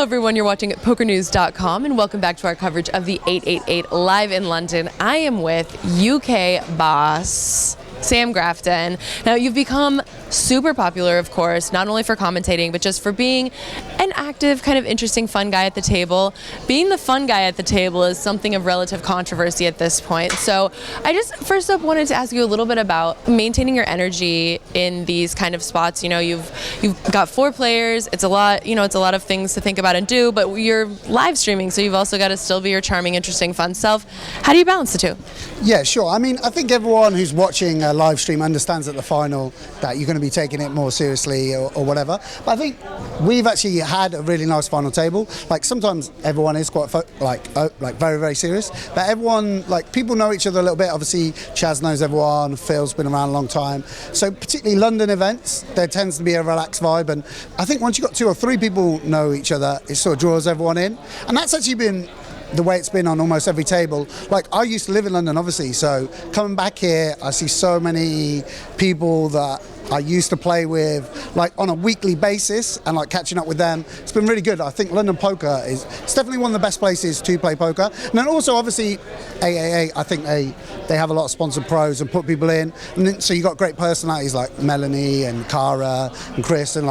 everyone, you're watching PokerNews.com and welcome back to our coverage of the 888 live in London. I am with UK boss Sam Grafton. Now, you've become super popular, of course, not only for commentating, but just for being an active, kind of interesting, fun guy at the table. Being the fun guy at the table is something of relative controversy at this point. So I just first up wanted to ask you a little bit about maintaining your energy in these kind of spots. You know, you've got 4 players. It's a lot, it's a lot of things to think about and do, but you're live streaming, so you've also got to still be your charming, interesting, fun self. How do you balance the two? Yeah, sure. I mean, I think everyone who's watching a live stream understands at the final that you're going to be taking it more seriously or whatever. But I think we've actually had a really nice final table. Like sometimes everyone is quite very, very serious, but everyone, people know each other a little bit. Obviously, Chaz knows everyone. Phil's been around a long time. So particularly London events, there tends to be a relaxed vibe. And I think once you've got 2 or 3 people know each other, it sort of draws everyone in. And that's actually been the way it's been on almost every table. Like, I used to live in London, obviously, so coming back here, I see so many people that I used to play with, on a weekly basis, and catching up with them. It's been really good. I think London poker it's definitely one of the best places to play poker. And then also, obviously, AAA, I think they have a lot of sponsored pros and put people in. And then, so you got great personalities like Melanie and Cara and Chris, and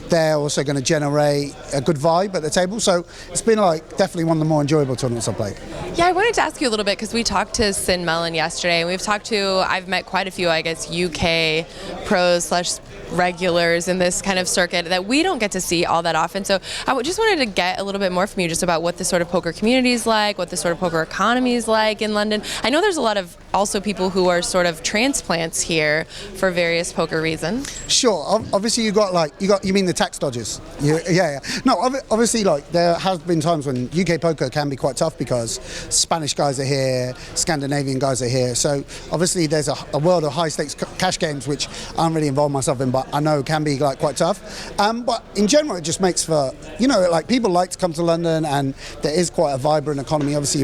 they're also going to generate a good vibe at the table. So it's been definitely one of the more enjoyable tournaments I've played. Yeah, I wanted to ask you a little bit because we talked to Sin Mellon yesterday, and I've met quite a few, I guess, UK pros / regulars in this kind of circuit that we don't get to see all that often. So I just wanted to get a little bit more from you just about what the sort of poker community is like, what the sort of poker economy is like in London. I know there's a lot of also people who are sort of transplants here for various poker reasons. Sure. Obviously you mean the tax dodgers? Yeah. No, obviously there has been times when UK poker can be quite tough because Spanish guys are here, Scandinavian guys are here. So obviously there's a world of high stakes cash games which I don't really involve myself in, but I know can be quite tough. But in general it just makes for, people like to come to London, and there is quite a vibrant economy. Obviously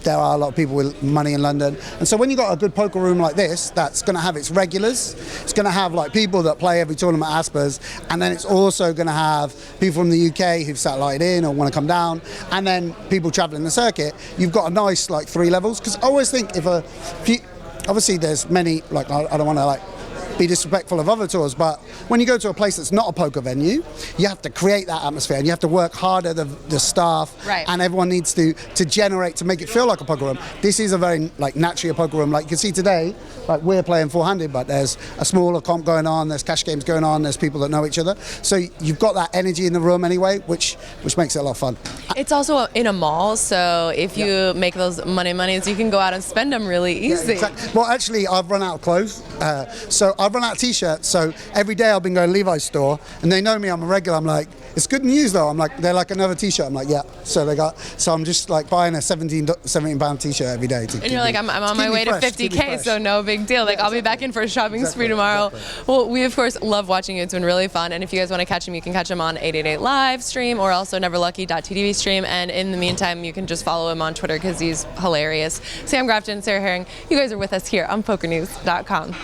there are a lot of people with money in London, and so when you've got a good poker room like this that's going to have its regulars, it's going to have people that play every tournament at Aspers, and then it's also going to have people from the UK who've satellited in or want to come down, and then people travelling the circuit. You've got a nice 3 levels, because I always think obviously there's many, I don't want to be disrespectful of other tours, but when you go to a place that's not a poker venue, you have to create that atmosphere, and you have to work harder, the staff, right, and everyone needs to generate to make it feel like a poker room. This is a very naturally a poker room. You can see today, we're playing 4-handed, but there's a smaller comp going on, there's cash games going on, there's people that know each other, so you've got that energy in the room anyway, which makes it a lot of fun. It's also in a mall, so if you make those monies, you can go out and spend them really easy. Yeah, exactly. Well, actually, I've run out of clothes, so I've run out of t-shirts, so every day I've been going to Levi's store, and they know me, I'm a regular. I'm like, it's good news though. I'm like, they're another t-shirt. I'm like, yeah. So I'm just buying a 17 pound t-shirt every day. And you're like, I'm on my way to 50K, so no big deal. I'll be back in for a shopping spree tomorrow. Exactly. Well, we of course love watching you. It's been really fun. And if you guys want to catch him, you can catch him on 888 live stream or also neverlucky.tv stream. And in the meantime, you can just follow him on Twitter because he's hilarious. Sam Grafton, Sarah Herring, you guys are with us here on PokerNews.com.